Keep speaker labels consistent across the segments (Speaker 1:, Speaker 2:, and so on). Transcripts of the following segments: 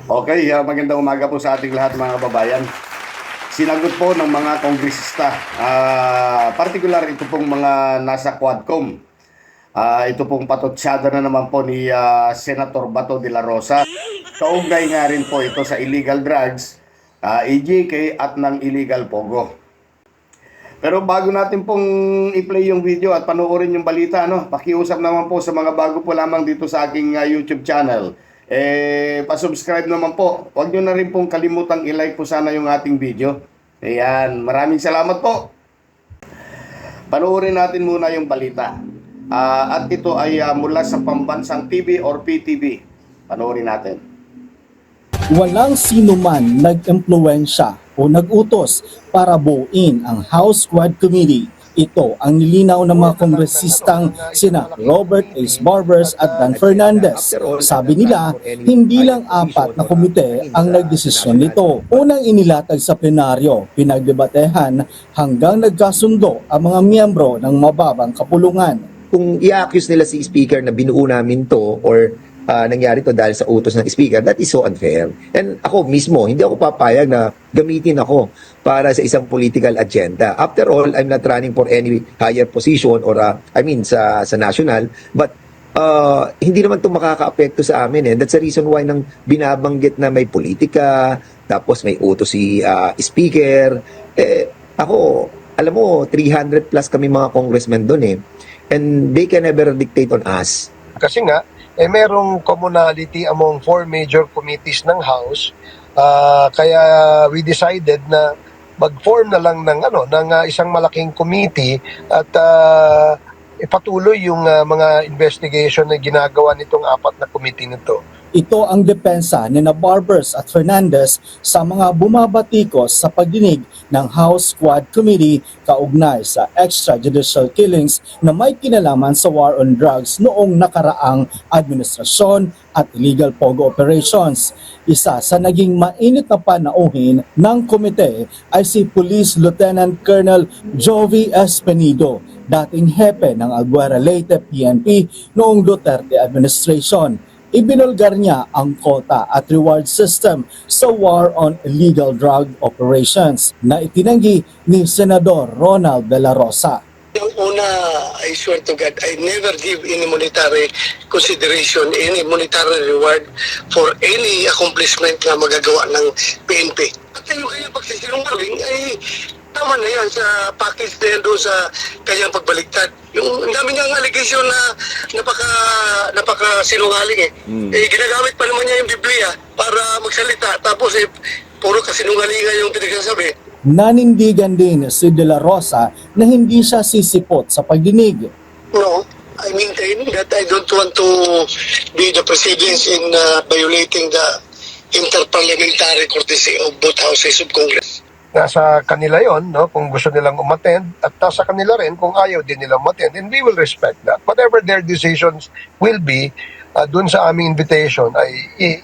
Speaker 1: Okay, magandang umaga po sa ating lahat mga kababayan. Sinagot po ng mga kongresista, particular ito pong mga nasa Quadcom. Ito pong patotsyada na naman po ni Senator Bato de la Rosa. Kaugnay nga rin po ito sa illegal drugs, EJK at ng illegal pogo. Pero bago natin pong i-play yung video at panoorin yung balita, pakiusap naman po sa mga bago po lamang dito sa aking YouTube channel. Pa-subscribe naman po. Huwag nyo na rin pong kalimutang i-like po sana yung ating video. Ayan, maraming salamat po. Panoorin natin muna yung balita. At ito ay mula sa Pambansang TV or PTV. Panoorin natin.
Speaker 2: Walang sino man nag-impluwensya o nag-utos para buuin ang House Quad Committee. Ito ang nilinaw ng mga kongresistang sina Robert Ace Barbers at Dan Fernandez. Sabi nila, hindi lang 4 na komite ang nagdesisyon nito. Unang inilatag sa plenaryo, pinagdebatehan hanggang nagkasundo ang mga miyembro ng mababang kapulungan.
Speaker 3: Kung i-accuse nila si Speaker na binuo namin to or nangyari to dahil sa utos ng Speaker, that is so unfair. And ako mismo, hindi ako papayag na gamitin ako para sa isang political agenda. After all, I'm not running for any higher position or sa national, but hindi naman to makaka-apekto sa amin. That's the reason why nang binabanggit na may politika, tapos may utos si Speaker. Ako, alam mo, 300 plus kami mga congressmen doon and they can never dictate on us.
Speaker 4: Kasi nga, merong commonality among 4 major committees ng House, kaya we decided na mag-form na lang ng isang malaking committee at ipatuloy yung mga investigation na ginagawa nitong 4 na committee nito.
Speaker 2: Ito ang depensa ni Barbers at Fernandez sa mga bumabatikos sa pagdinig ng House Quad Committee kaugnay sa extrajudicial killings na may kinalaman sa war on drugs noong nakaraang administrasyon at illegal pogo operations. Isa sa naging mainit na panauhin ng komite ay si Police Lieutenant Colonel Jovi Espenido, dating hepe ng Aguera Leyte PNP noong Duterte administration. Ibinulgar niya ang quota at reward system sa war on illegal drug operations na itinanggi ni Senador Ronald de la Rosa.
Speaker 5: Yung una, I swear to God, I never give any monetary consideration, any monetary reward for any accomplishment na magagawa ng PNP. At yung pagsisinungaling ay tama na yan sa package na yan doon sa kanyang pagbaliktad. Yung dami niyang allegation na napaka sinungaling ginagamit pa naman niya yung Biblia para magsalita tapos puro kasinungalingan yung pinagsasabi.
Speaker 2: Nanindigan din si De La Rosa na hindi siya sisipot sa pagdinig.
Speaker 5: No, I maintain that I don't want to be the precedence in violating the interparliamentary courtesy of both houses of Congress.
Speaker 4: Nasa kanila yon, kung gusto nilang umattend, at nasa kanila rin kung ayaw din nilang umattend, and we will respect that. Whatever their decisions will be, dun sa aming invitation ay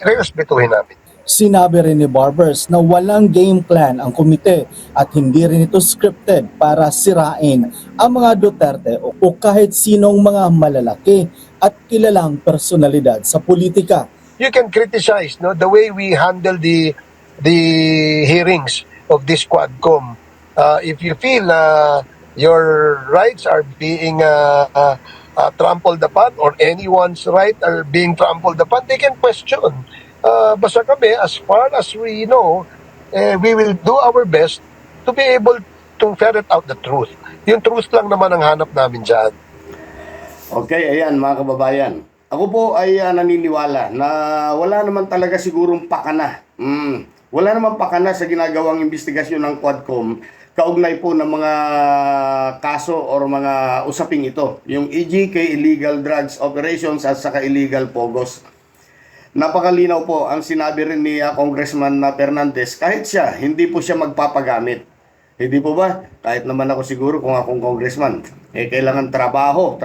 Speaker 4: i-respetuhin namin.
Speaker 2: Sinabi rin ni Barbers na walang game plan ang komite at hindi rin ito scripted para sirain ang mga Duterte o kahit sinong mga malalaki at kilalang personalidad sa politika.
Speaker 4: You can criticize the way we handle the hearings of this Quadcom. If you feel your rights are being trampled upon or anyone's right are being trampled upon, they can question. Basta kami, as far as we know, we will do our best to be able to ferret out the truth. Yung truth lang naman ang hanap namin dyan.
Speaker 1: Okay, ayan mga kababayan. Ako po ay naniniwala na wala naman talaga sigurong pakana. Wala naman pakana sa ginagawang investigasyon ng Quadcom kaugnay po ng mga kaso or mga usaping ito. Yung EJK, Illegal Drugs Operations at saka Illegal Pogos. Napakalinaw po ang sinabi rin ni Congressman Fernandez, kahit siya, hindi po siya magpapagamit. Hindi po ba? Kahit naman ako siguro kung akong congressman, kailangan trabaho,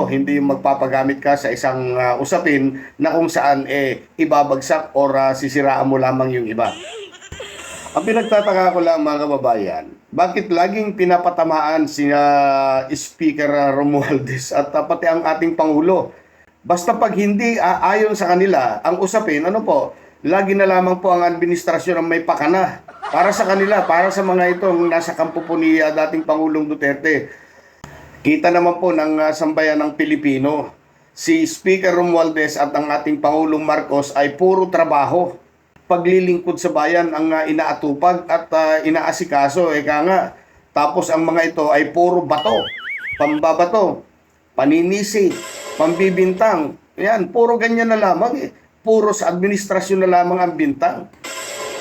Speaker 1: hindi magpapagamit ka sa isang usapin na kung saan ibabagsak or sisiraan mo lamang yung iba. Ang pinagtataka ko lang mga kababayan, bakit laging pinapatamaan si Speaker Romualdez at pati ang ating Pangulo? Basta pag hindi ayon sa kanila ang usapin, lagi na lamang po ang administrasyon ang may pakana. Para sa kanila, para sa mga itong nasa kampo po ni dating Pangulong Duterte. Kita naman po ng sambayan ng Pilipino, si Speaker Romualdez at ang ating Pangulong Marcos ay puro trabaho. Paglilingkod sa bayan ang inaatupag at inaasikaso, eka nga. Tapos ang mga ito ay puro bato, pambabato, paninisi, pambibintang. Yan, puro ganyan na lamang eh. Puro sa administrasyon na lamang ang bintang.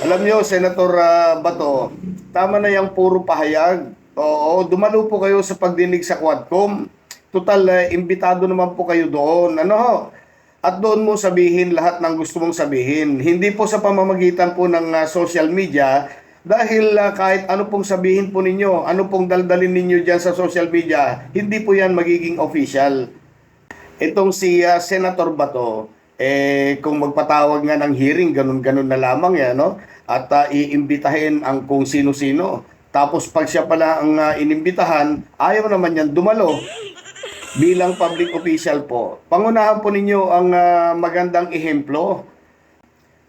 Speaker 1: Alam nyo, Senator Bato, tama na yung puro pahayag. Oo, dumalo po kayo sa pagdinig sa Quadcom. Total, imbitado naman po kayo doon. Ano ho? At doon mo sabihin lahat ng gusto mong sabihin. Hindi po sa pamamagitan po ng social media, dahil kahit ano pong sabihin po ninyo, ano pong daldalin ninyo dyan sa social media, hindi po yan magiging official. Itong si Senator Bato, kung magpatawag nga ng hearing, ganun-ganun na lamang yan, no? At iimbitahin ang kung sino-sino. Tapos pag siya pala ang inimbitahan, ayaw naman yan dumalo. Bilang public official po, pangunahan po ninyo ang magandang ehemplo.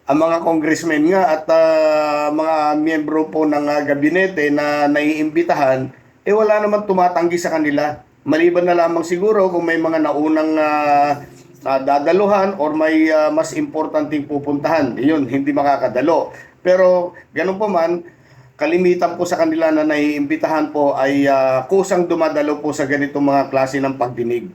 Speaker 1: Ang mga congressmen nga at mga miyembro po ng gabinete na naiimbitahan, wala naman tumatanggi sa kanila. Maliban na lamang siguro kung may mga naunang dadaluhan or may mas importanteng pupuntahan. Yun, hindi makakadalo. Pero ganun po man, kalimitan po sa kanila na naiimbitahan po ay kusang dumadalo po sa ganitong mga klase ng pagdinig.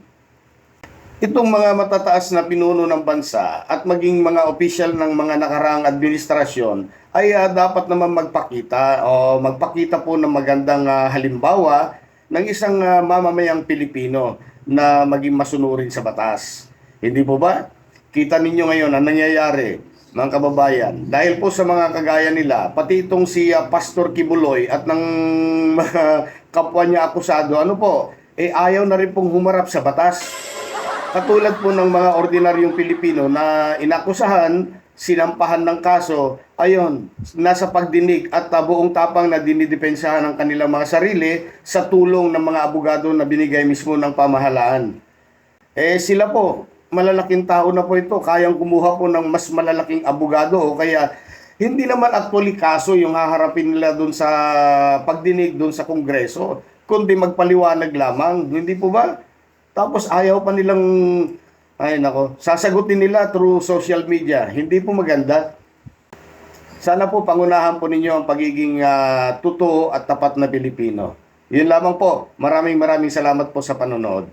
Speaker 1: Itong mga matataas na pinuno ng bansa at maging mga opisyal ng mga nakaraang administrasyon ay dapat naman magpakita po ng magandang halimbawa ng isang mamamayang Pilipino na maging masunurin sa batas. Hindi po ba? Kita ninyo ngayon ang nangyayari, mga kababayan. Dahil po sa mga kagaya nila, pati itong si Pastor Kibuloy at ng mga kapwa niya akusado, ayaw na rin pong humarap sa batas. Katulad po ng mga ordinaryong Pilipino na inakusahan, sinampahan ng kaso, ayon, nasa pagdinig at buong tapang na dinidepensahan ang kanilang mga sarili sa tulong ng mga abogado na binigay mismo ng pamahalaan. Sila po, malalaking tao na po ito, kayang kumuha po ng mas malalaking abogado o kaya hindi naman actually kaso yung haharapin nila doon sa pagdinig doon sa Kongreso, kundi magpaliwanag lamang, hindi po ba? Tapos ayaw pa nilang, sasagutin nila through social media. Hindi po maganda. Sana po pangunahan po ninyo ang pagiging totoo at tapat na Pilipino. Yun lamang po. Maraming salamat po sa panonood.